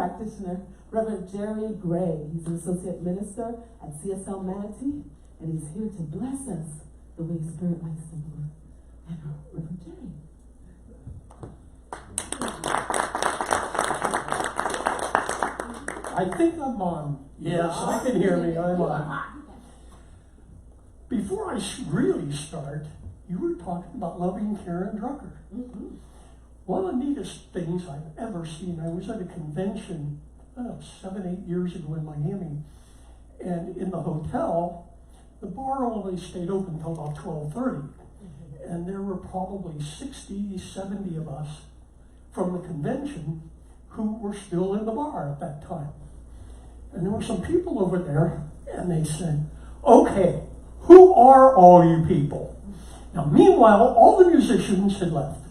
practitioner, Reverend Gerry Grieg. He's an associate minister at CSL Manatee, and he's here to bless us the way Spirit likes to move. And Reverend Gerry. I think I'm on. Yes, I can hear me. I'm on. Before I really start, you were talking about loving Karen Drucker. Mm-hmm. One of the neatest things I've ever seen, I was at a convention, I don't know, 7, 8 years ago in Miami, and in the hotel, the bar only stayed open until about 12:30, and there were probably 60, 70 of us from the convention who were still in the bar at that time. And there were some people over there, and they said, okay, who are all you people? Now, meanwhile, all the musicians had left.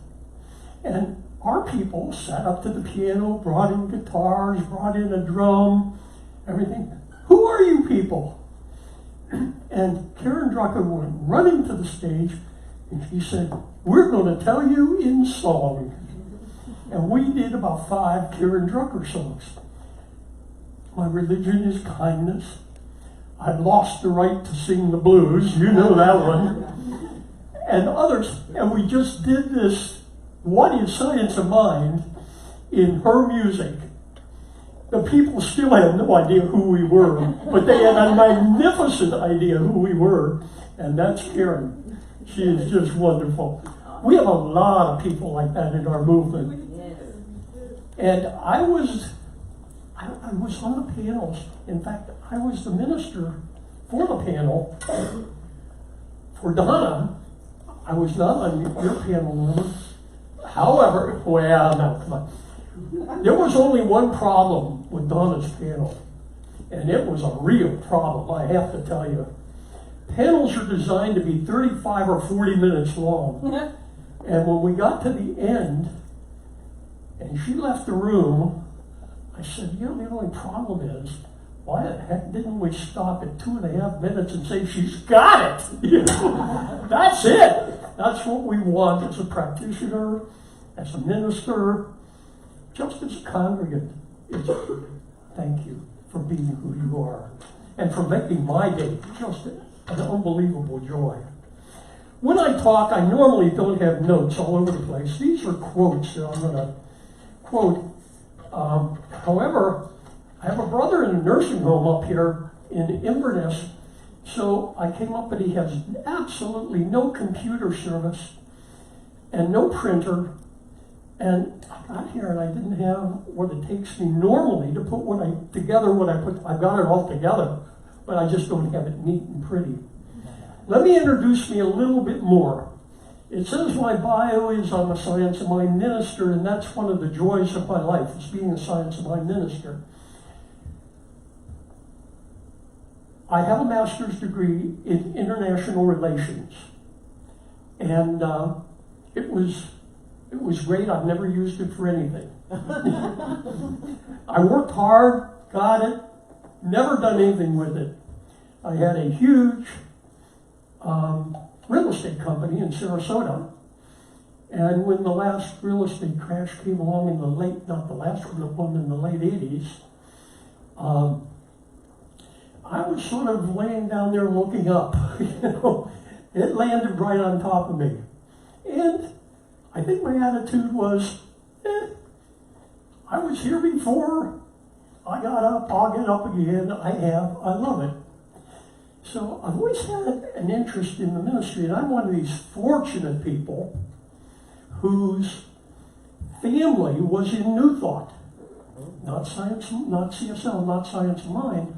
And our people sat up to the piano, brought in guitars, brought in a drum, everything. Who are you people? And Karen Drucker went running to the stage, and she said, we're going to tell you in song. And we did about 5 Karen Drucker songs. My religion is kindness. I've lost the right to sing the blues. You know that one. And others. And we just did this, what is Science of Mind, in her music. The people still had no idea who we were, but they had a magnificent idea who we were. And that's Karen. She is just wonderful. We have a lot of people like that in our movement. And I was on the panels. In fact, I was the minister for the panel. For Donna, I was not on your panel, Norma. However, well, no, come on. There was only one problem with Donna's panel, and it was a real problem, I have to tell you. Panels are designed to be 35 or 40 minutes long. And when we got to the end, and she left the room, I said, you know, the only problem is, why the heck didn't we stop at 2.5 minutes and say, she's got it? You know, that's it. That's what we want as a practitioner, as a minister, just as a congregant. It's, thank you for being who you are and for making my day just an unbelievable joy. When I talk, I normally don't have notes all over the place. These are quotes that I'm going to quote. However, I have a brother in a nursing home up here in Inverness, so I came up and he has absolutely no computer service and no printer, and I got here and I didn't have what it takes me normally to put I've got it all together, but I just don't have it neat and pretty. Let me introduce me a little bit more. It says my bio is I'm a Science of Mind minister, and that's one of the joys of my life, is being a Science of Mind minister. I have a master's degree in international relations, and it was great. I've never used it for anything. I worked hard, got it, never done anything with it. I had a huge real estate company in Sarasota, and when the last real estate crash came along in the late, not the last one, the one in the late 80s, I was sort of laying down there looking up. You know, it landed right on top of me. And I think my attitude was, I was here before, I got up, I'll get up again, I love it. So I've always had an interest in the ministry, and I'm one of these fortunate people whose family was in New Thought. Not science, not CSL, not Science of Mind,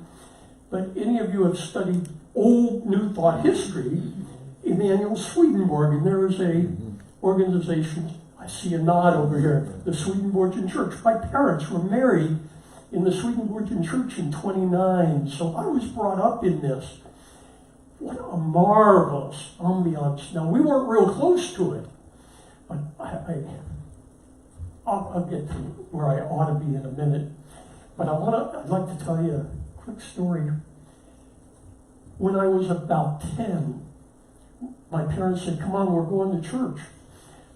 but any of you have studied old New Thought history, Emanuel Swedenborg, and there is a organization, I see a nod over here, the Swedenborgian Church. My parents were married in the Swedenborgian Church in 29, so I was brought up in this. What a marvelous ambiance. Now, we weren't real close to it, but I'll get to where I ought to be in a minute. But I'd like to tell you a quick story. When I was about 10, my parents said, come on, we're going to church.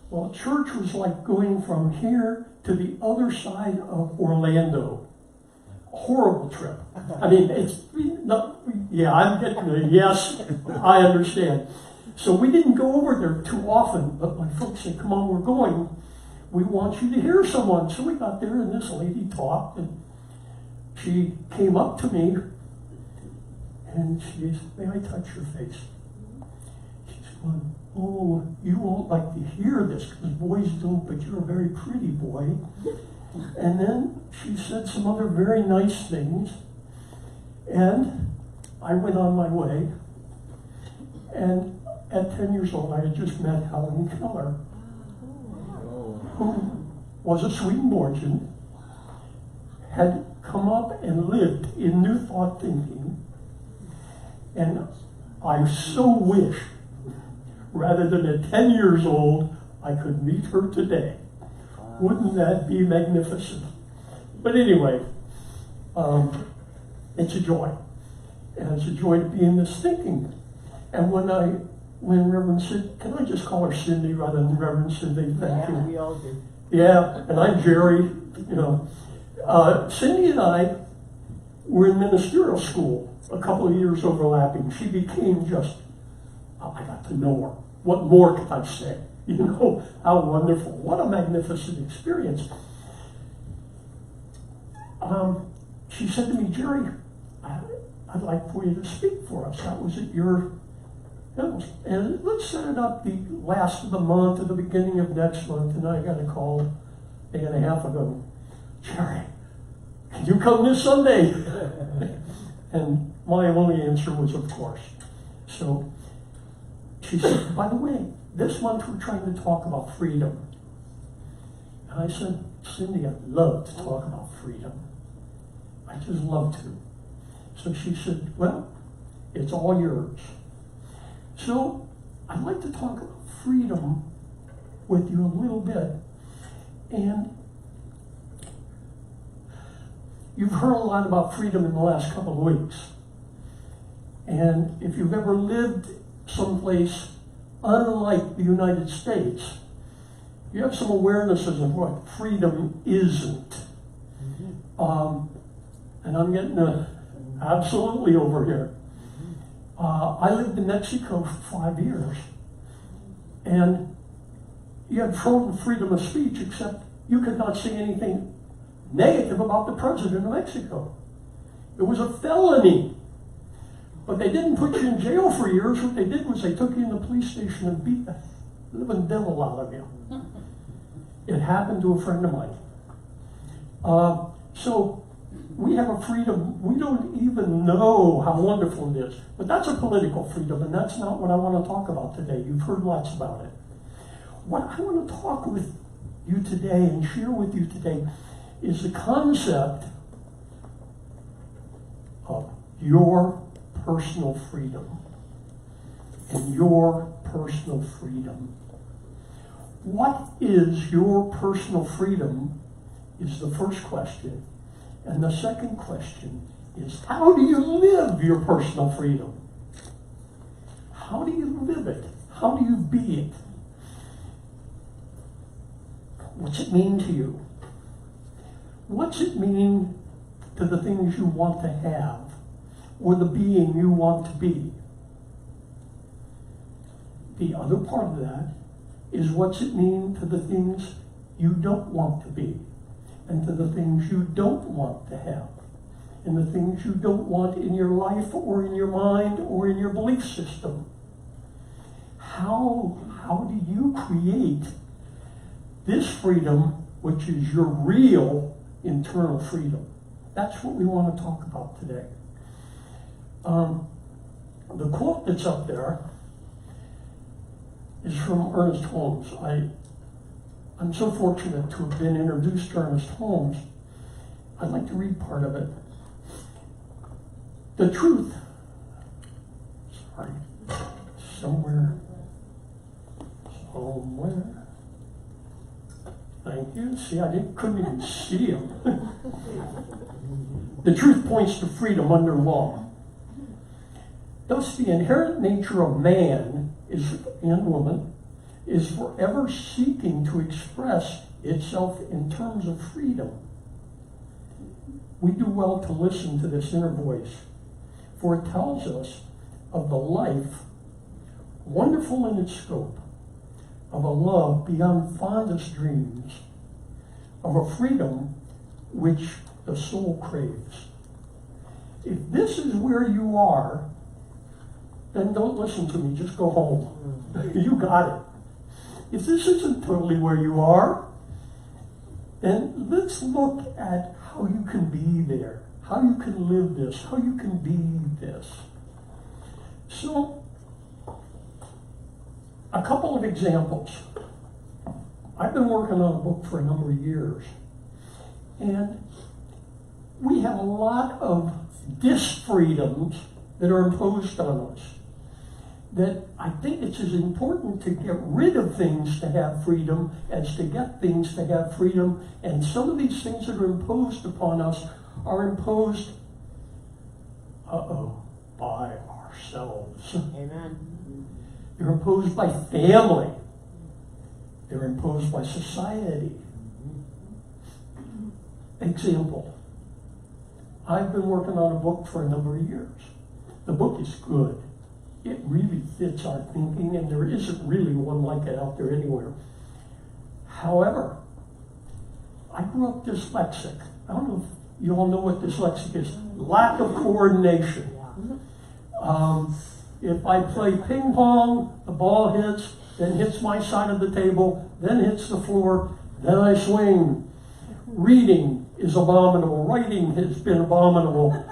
Well, church was like going from here to the other side of Orlando. Horrible trip. I mean, it's not, yeah, I'm getting a yes, I understand. So we didn't go over there too often, but my folks said, come on, we're going. We want you to hear someone. So we got there and this lady talked and she came up to me and she said, may I touch your face? She said, oh, you won't like to hear this because boys don't, but you're a very pretty boy. And then she said some other very nice things. And I went on my way. And at 10 years old, I had just met Helen Keller, who was a Swedenborgian, had come up and lived in New Thought thinking. And I so wish, rather than at 10 years old, I could meet her today. Wouldn't that be magnificent? But anyway, it's a joy. And it's a joy to be in this thinking. And when Reverend Cindy, can I just call her Cindy rather than Reverend Cindy? Thank you. We all do. Yeah, and I'm Gerry, you know. Cindy and I were in ministerial school, a couple of years overlapping. She became just, I got to know her. What more could I say? You know, how wonderful. What a magnificent experience. She said to me, Gerry, I'd like for you to speak for us. That was at your house. And let's set it up the last of the month or the beginning of next month. And I got a call a day and a half ago. Gerry, can you come this Sunday? And my only answer was, of course. So she said, by the way, this month we're trying to talk about freedom. And I said, Cindy, I'd love to talk about freedom. I just love to. So she said, well, it's all yours. So I'd like to talk about freedom with you a little bit. And you've heard a lot about freedom in the last couple of weeks. And if you've ever lived someplace unlike the United States, you have some awarenesses of what freedom isn't. And I'm getting absolutely over here. I lived in Mexico for 5 years. And you had full freedom of speech, except you could not say anything negative about the president of Mexico. It was a felony. But they didn't put you in jail for years. What they did was they took you in the police station and beat the living devil out of you. It happened to a friend of mine. So we have a freedom, we don't even know how wonderful it is. But that's a political freedom, and that's not what I want to talk about today. You've heard lots about it. What I want to talk with you today and share with you today is the concept of your personal freedom and your personal freedom. What is your personal freedom is the first question. And the second question is, how do you live your personal freedom? How do you live it? How do you be it? What's it mean to you? What's it mean to the things you want to have or the being you want to be? The other part of that is, what's it mean to the things you don't want to be, and to the things you don't want to have, and the things you don't want in your life or in your mind or in your belief system? How do you create this freedom, which is your real internal freedom? That's what we want to talk about today. The quote that's up there is from Ernest Holmes. I'm so fortunate to have been introduced to Ernest Holmes. I'd like to read part of it. The truth, somewhere, thank you. See, couldn't even see him. The truth points to freedom under law. Thus, the inherent nature of man and woman is forever seeking to express itself in terms of freedom. We do well to listen to this inner voice, for it tells us of the life, wonderful in its scope, of a love beyond fondest dreams, of a freedom which the soul craves. If this is where you are, then don't listen to me, just go home. You got it. If this isn't totally where you are, then let's look at how you can be there, how you can live this, how you can be this. So, a couple of examples. I've been working on a book for a number of years, and we have a lot of disfreedoms that are imposed on us, that I think it's as important to get rid of things to have freedom as to get things to have freedom. And some of these things that are imposed upon us are imposed, by ourselves. Amen. They're imposed by family. They're imposed by society. Example. I've been working on a book for a number of years. The book is good. It really fits our thinking, and there isn't really one like it out there anywhere. However, I grew up dyslexic. I don't know if you all know what dyslexic is. Lack of coordination. If I play ping pong, the ball hits, then hits my side of the table, then hits the floor, then I swing. Reading is abominable. Writing has been abominable.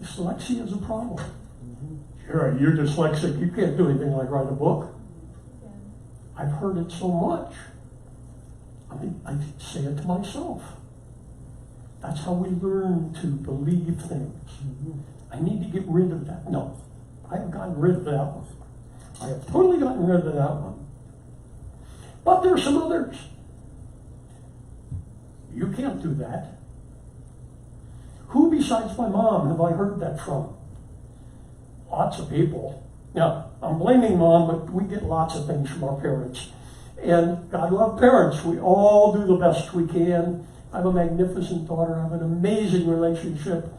Dyslexia is a problem. Gerry, you're dyslexic. You can't do anything like write a book. I've heard it so much. I say it to myself. That's how we learn to believe things. I need to get rid of that. No, I have gotten rid of that one. I have totally gotten rid of that one. But there are some others. You can't do that. Who besides my mom have I heard that from? Lots of people. Now, I'm blaming mom, but we get lots of things from our parents. And God love parents. We all do the best we can. I have a magnificent daughter. I have an amazing relationship.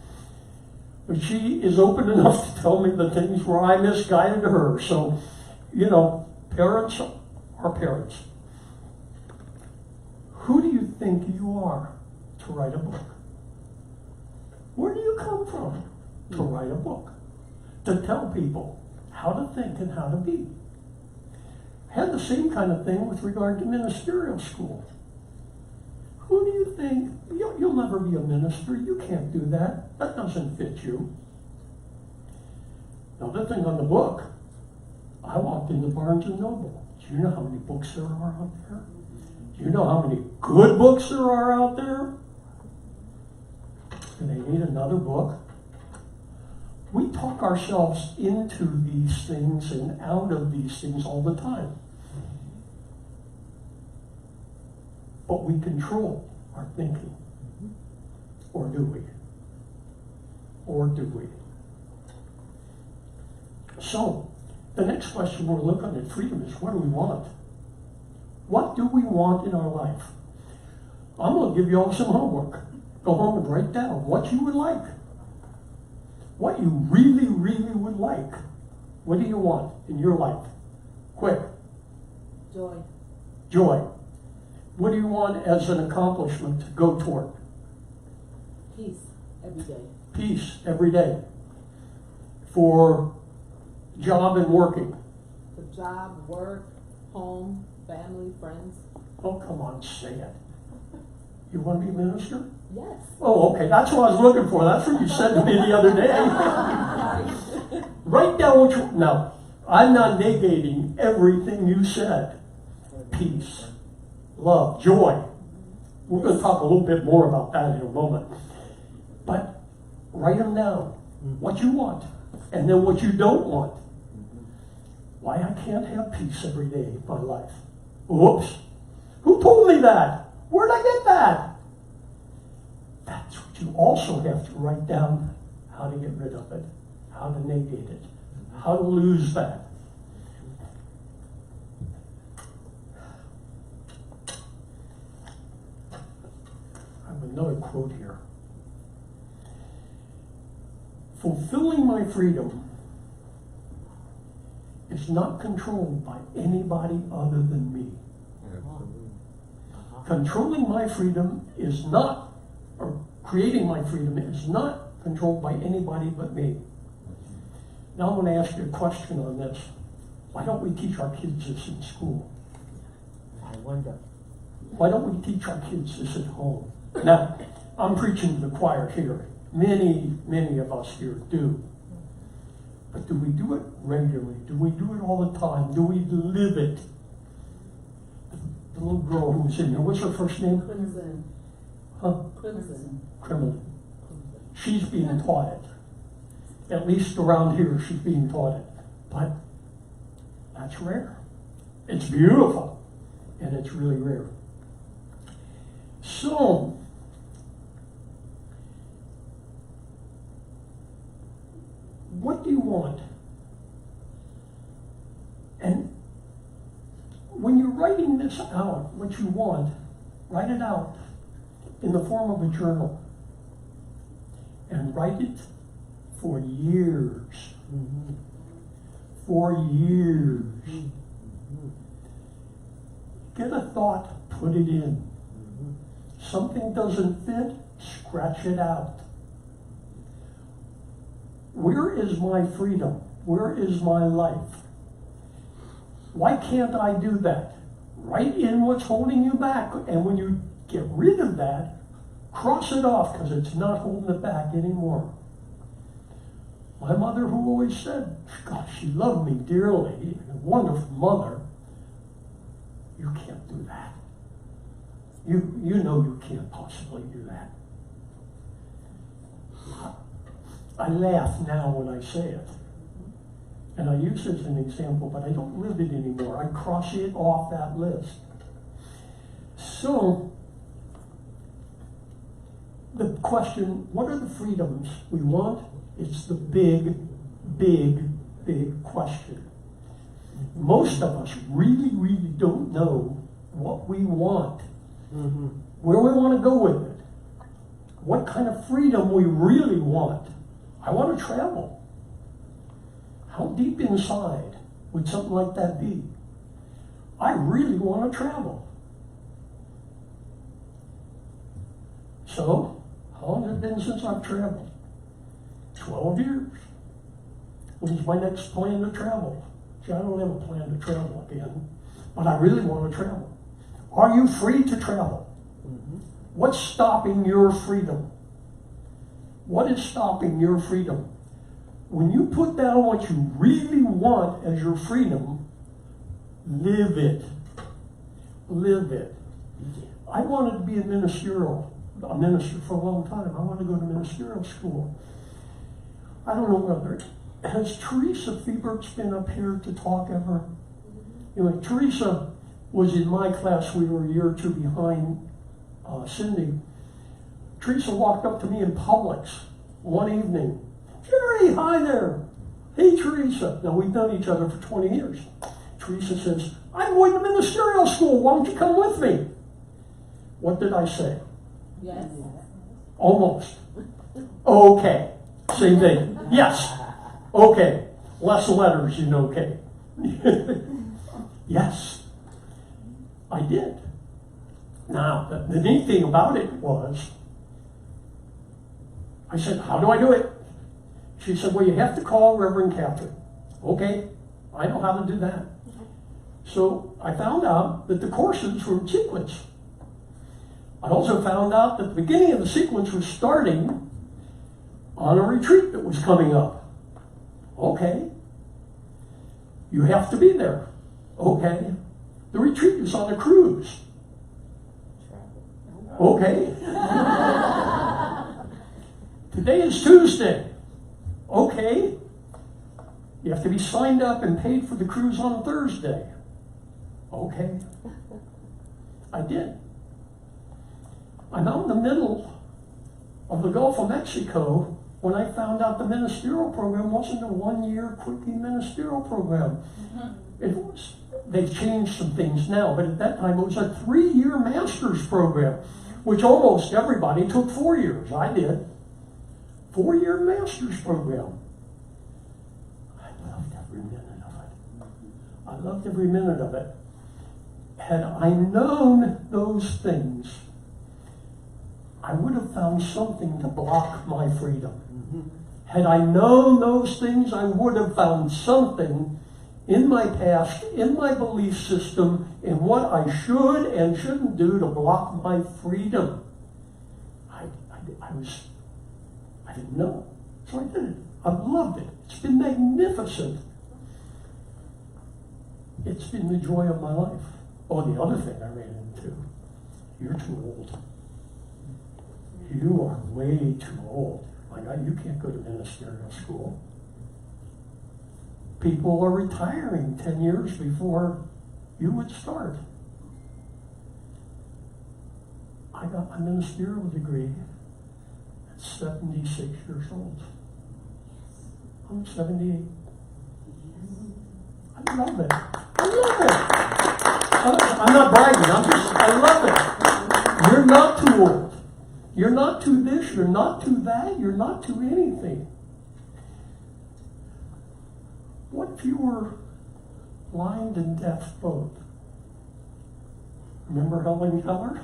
But she is open enough to tell me the things where I misguided her. So, parents are parents. Who do you think you are to write a book? Where do you come from to write a book? To tell people how to think and how to be. I had the same kind of thing with regard to ministerial school. Who do you think? You'll never be a minister. You can't do that. That doesn't fit you. Another thing on the book, I walked into Barnes & Noble. Do you know how many books there are out there? Do you know how many good books there are out there? Do they need another book? We talk ourselves into these things and out of these things all the time. But we control our thinking. Or do we? Or do we? So, the next question we're looking at freedom is, what do we want? What do we want in our life? I'm going to give you all some homework. Go home and write down what you would like. What you really, really would like. What do you want in your life? Quick. Joy. Joy. What do you want as an accomplishment to go toward? Peace every day. Peace every day. For job and working. For job, work, home, family, friends. Oh, come on, say it. You want to be a minister? Yes. Oh, okay. That's what I was looking for. That's what you said to me the other day. Write down what you... Now, I'm not negating everything you said. Peace, love, joy. We're going to talk a little bit more about that in a moment. But write them down. What you want. And then what you don't want. Why I can't have peace every day in my life. Whoops. Who told me that? Where'd I get that? That's what you also have to write down, how to get rid of it, how to negate it, how to lose that. have another quote here. Fulfilling my freedom is not controlled by anybody other than me. Controlling my freedom is not, or creating my freedom is not controlled by anybody but me. Now I'm going to ask you a question on this. Why don't we teach our kids this in school? I wonder. Why don't we teach our kids this at home? Now, I'm preaching to the choir here. Many of us here do. But do we do it regularly? Do we do it all the time? Do we live it? The little girl who was in here, what's her first name? Crimson. Huh? Crimson. Kremlin. She's being taught it. At least around here, she's being taught it. But that's rare. It's beautiful, and it's really rare. So, what do you want? And when you're writing this out, what you want, write it out in the form of a journal. And write it for years. Mm-hmm. For years. Mm-hmm. Get a thought, put it in. Mm-hmm. Something doesn't fit, scratch it out. Where is my freedom? Where is my life? Why can't I do that? Write in what's holding you back, and when you get rid of that, cross it off, because it's not holding it back anymore. My mother, who always said, gosh, she loved me dearly, a wonderful mother, you can't do that. You know you can't possibly do that. I laugh now when I say it. And I use it as an example, but I don't live it anymore. I cross it off that list. So, the question, what are the freedoms we want? It's the big question. Most of us really don't know what we want, where we want to go with it, what kind of freedom we really want. I want to travel. How deep inside would something like that be? I really want to travel. So, how long has it been since I've traveled? 12 years. When's my next plan to travel? See, I don't have a plan to travel again, but I really want to travel. Are you free to travel? Mm-hmm. What's stopping your freedom? What is stopping your freedom? When you put down what you really want as your freedom, live it. Live it. I wanted to be a minister for a long time. I wanted to go to ministerial school. I don't know whether, has Teresa Fiebert's been up here to talk ever? Anyway, Teresa was in my class. We were a year or two behind Cindy. Teresa walked up to me in Publix one evening. Gerry, hi there. Hey, Teresa. Now, we've known each other for 20 years. Teresa says, I'm going to ministerial school. Why don't you come with me? What did I say? Yes. Almost. Okay. Same thing. Yes. Okay. Less letters in okay. Yes. I did. Now, the neat thing about it was, I said, how do I do it? She said, well, you have to call Reverend Catherine. Okay, I know how to do that. So I found out that the courses were in sequence. I also found out that the beginning of the sequence was starting on a retreat that was coming up. Okay. You have to be there. Okay. The retreat is on a cruise. Okay. Today is Tuesday. Okay. You have to be signed up and paid for the cruise on Thursday. Okay. I did. I'm out in the middle of the Gulf of Mexico when I found out the ministerial program wasn't a one-year quickie ministerial program. It was, they've changed some things now, but at that time it was a 3-year master's program which almost everybody took 4 years. I did. 4-year master's program. I loved every minute of it. I loved every minute of it. Had I known those things, I would have found something to block my freedom. Had I known those things, I would have found something in my past, in my belief system, in what I should and shouldn't do to block my freedom. I didn't know. So I did it. I've loved it. It's been magnificent. It's been the joy of my life. Oh, the other thing I ran into, you're too old. You are way too old. My God, you can't go to ministerial school. People are retiring 10 years before you would start. I got my ministerial degree at 76 years old. I'm 78. I love it. I love it. I'm not bragging. I love it. You're not too old. You're not too this. You're not too that. You're not too anything. What if you were blind and deaf both? Remember Helen Keller?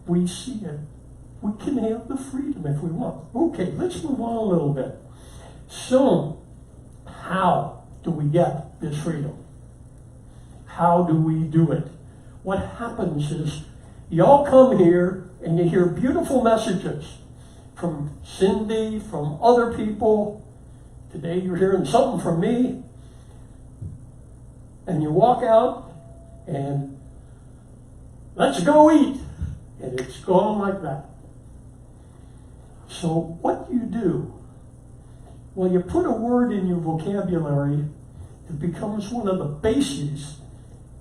We see it. We can have the freedom if we want. Okay, let's move on a little bit. So, how do we get this freedom? How do we do it? What happens is, y'all come here and you hear beautiful messages from Cindy, from other people. Today you're hearing something from me. And you walk out and let's go eat. And it's gone like that. So what do? Well, you put a word in your vocabulary that becomes one of the bases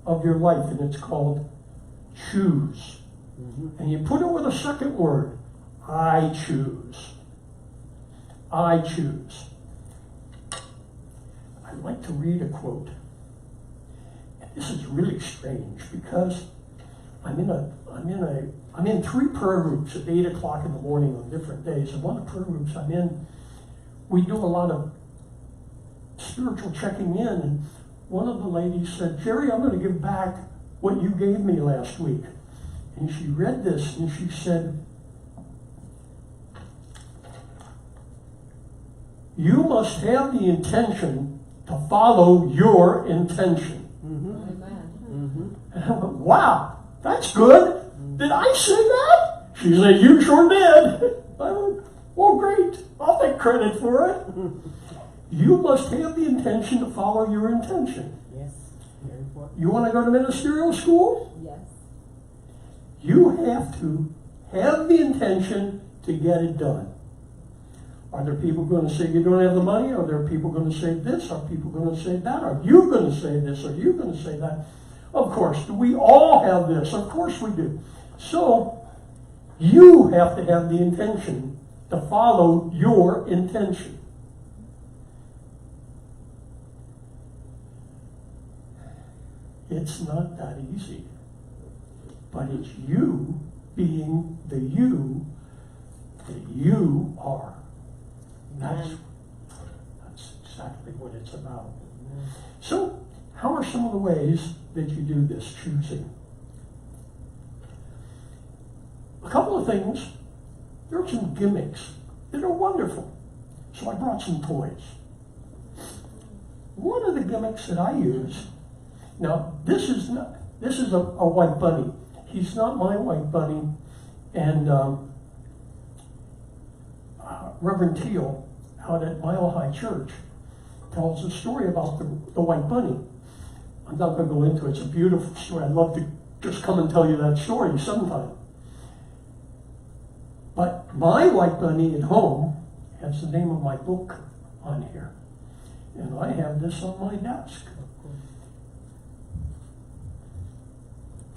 of your life, and it's called choose. And you put it with a second word, I choose. I choose. I'd like to read a quote. And this is really strange because I'm in 3 prayer groups at 8 o'clock in the morning on different days. And one of the prayer groups I'm in, we do a lot of spiritual checking in. And one of the ladies said, Gerry, I'm going to give back what you gave me last week. And she read this and she said, you must have the intention to follow your intention. And I went, wow, that's good. Did I say that? She said, you sure did. I went, well, great. I'll take credit for it. You must have the intention to follow your intention. Yes, very important. You want to go to ministerial school? Yes. You have to have the intention to get it done. Are there people going to say you don't have the money? Are there people going to say this? Are people going to say that? Are you going to say this? Are you going to say that? Of course. Do we all have this? Of course we do. So, you have to have the intention to follow your intention. It's not that easy. But it's you being the you that you are. That's exactly what it's about. So, how are some of the ways that you do this choosing? A couple of things. There are some gimmicks that are wonderful. So I brought some toys. One of the gimmicks that I use, now this is a white bunny. He's not my white bunny. And Reverend Teal out at Mile High Church tells a story about the white bunny. I'm not going to go into it. It's a beautiful story. I'd love to just come and tell you that story sometime. But my white bunny at home has the name of my book on here. And I have this on my desk.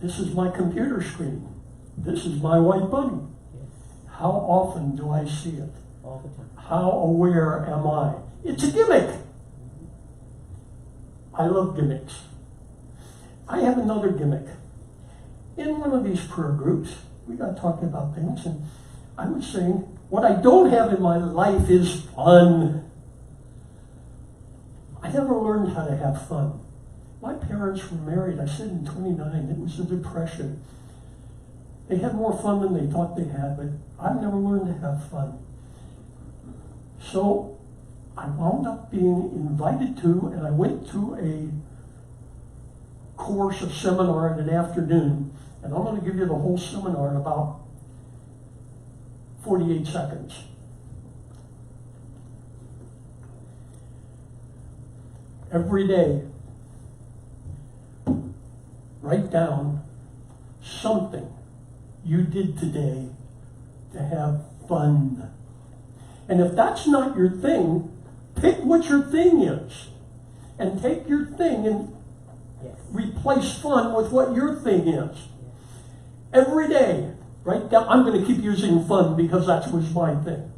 This is my computer screen. This is my white bunny. How often do I see it? All the time. How aware am I? It's a gimmick. I love gimmicks. I have another gimmick. In one of these prayer groups, we got talking about things, and I was saying, what I don't have in my life is fun. I never learned how to have fun. My parents were married, I said in 29, it was the Depression. They had more fun than they thought they had, but I've never learned to have fun. So I wound up being invited to, and I went to a course, a seminar in an afternoon, and I'm going to give you the whole seminar in about 48 seconds. Every day, write down something you did today to have fun. And if that's not your thing, pick what your thing is. And take your thing and replace fun with what your thing is. Every day, write down, I'm going to keep using fun because that was my thing.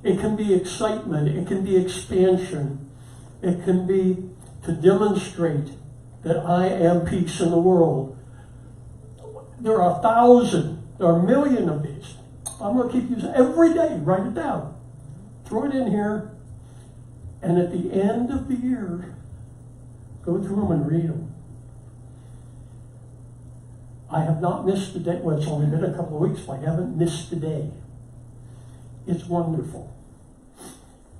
It can be excitement, it can be expansion, it can be to demonstrate that I am peace in the world. There are 1,000, there are 1,000,000 of these. I'm going to keep using every day, write it down. Throw it in here, and at the end of the year, go through them and read them. I have not missed a day. Well, it's only been a couple of weeks, but I haven't missed a day. It's wonderful.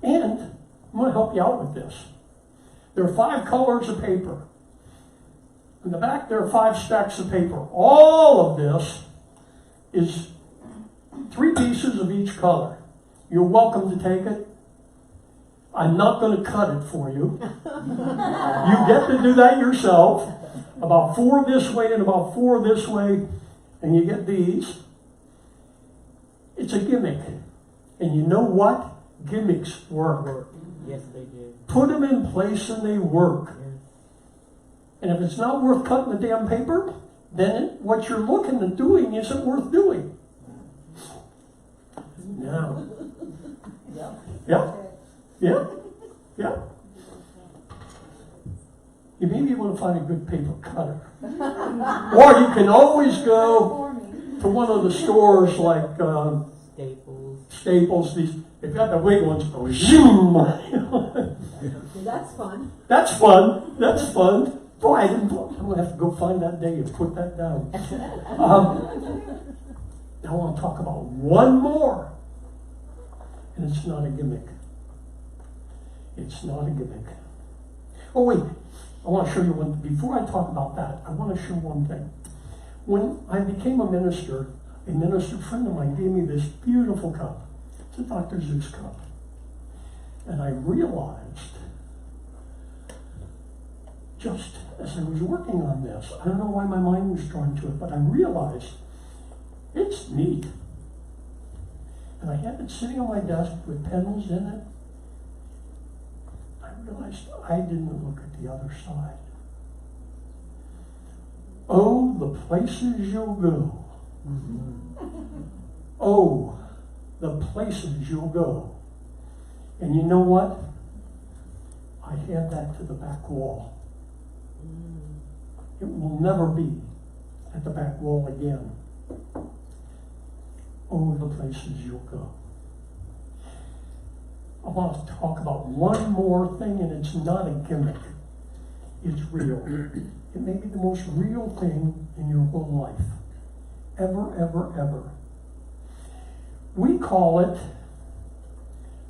And I'm going to help you out with this. There are 5 colors of paper. In the back, there are 5 stacks of paper. All of this is 3 pieces of each color. You're welcome to take it. I'm not going to cut it for you. You get to do that yourself. About 4 this way and about 4 this way, and you get these. It's a gimmick. And you know what? Gimmicks work. Yes, they do. Put them in place and they work. Yes. And if it's not worth cutting the damn paper, then what you're looking at doing isn't worth doing. Now. Yeah. You maybe want to find a good paper cutter. Or you can always go to one of the stores like Staples. They've got the big ones that go zoom. That's fun. That's fun. Boy, I'm going to have to go find that day and put that down. Now I want to talk about one more. And it's not a gimmick. It's not a gimmick. Oh, wait. I want to show you one. Before I talk about that, I want to show one thing. When I became a minister friend of mine gave me this beautiful cup. It's a Dr. Zeus cup. And I realized, just as I was working on this, I don't know why my mind was drawn to it, but I realized it's neat. And I had it sitting on my desk with petals in it. I realized I didn't look at the other side. Oh, the places you'll go. Oh, the places you'll go. And you know what? I had that to the back wall. It will never be at the back wall again. Oh, the places you'll go. I want to talk about one more thing, and it's not a gimmick. It's real. It may be the most real thing in your whole life. Ever, ever, ever. We call it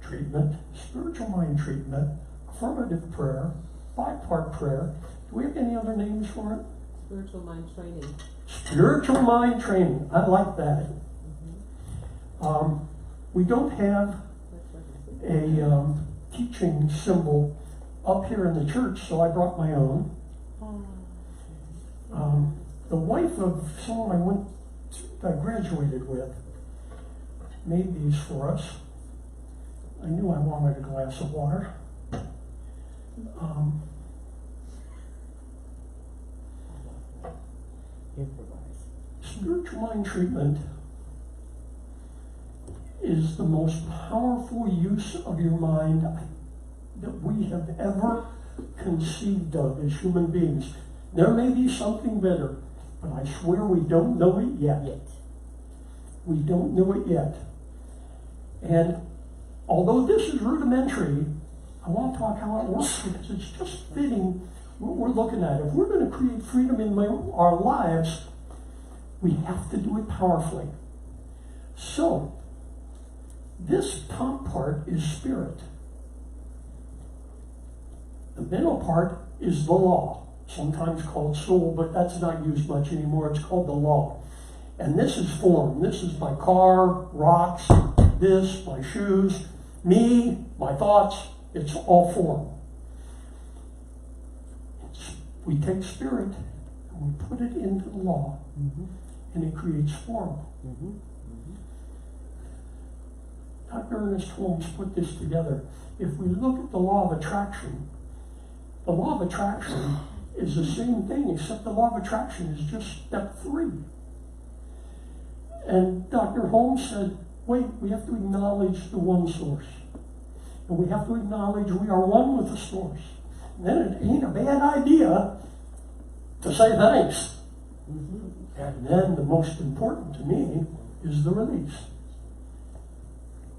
treatment, spiritual mind treatment, affirmative prayer, 5-part prayer. Do we have any other names for it? Spiritual mind training. Spiritual mind training. I like that. We don't have a teaching symbol up here in the church, so I brought my own. The wife of someone I graduated with made these for us. I knew I wanted a glass of water. Spiritual mind treatment is the most powerful use of your mind that we have ever conceived of as human beings. There may be something better, but I swear we don't know it yet. We don't know it yet. And although this is rudimentary, I want to talk how it works because it's just fitting what we're looking at. If we're going to create freedom in our lives, we have to do it powerfully. So, this top part is spirit. The middle part is the law, sometimes called soul, but that's not used much anymore. It's called the law. And this is form. This is my car, rocks, this, my shoes, me, my thoughts. It's all form. We take spirit and we put it into the law, and it creates form. Dr. Ernest Holmes put this together. If we look at the law of attraction is the same thing, except the law of attraction is just step 3. And Dr. Holmes said, wait, we have to acknowledge the one source. And we have to acknowledge we are one with the source. And then it ain't a bad idea to say thanks. And then the most important to me is the release.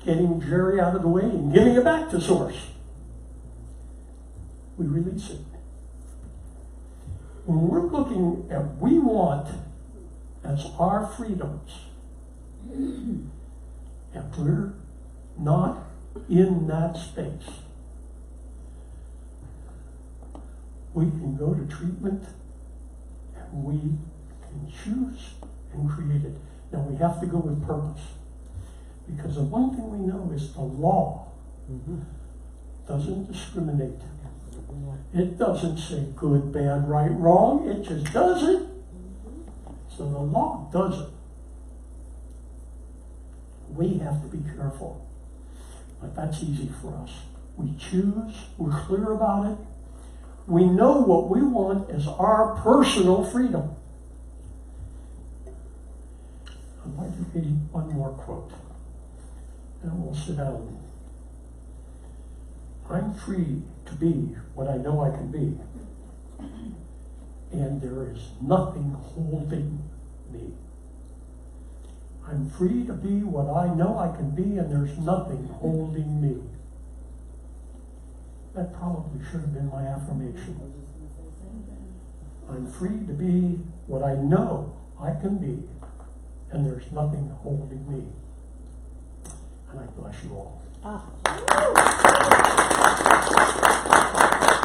Getting Gerry out of the way and giving it back to source. We release it. When we're looking at what we want as our freedoms, if we're not in that space, we can go to treatment and we can choose and create it. Now we have to go with purpose. Because the one thing we know is the law doesn't discriminate. It doesn't say good, bad, right, wrong. It just does it. So the law does it. We have to be careful. But that's easy for us. We choose. We're clear about it. We know what we want as our personal freedom. I'd like to read one more quote. And we'll sit down. I'm free to be what I know I can be. And there is nothing holding me. I'm free to be what I know I can be, and there's nothing holding me. That probably should have been my affirmation. I'm free to be what I know I can be, and there's nothing holding me. And I bless you all.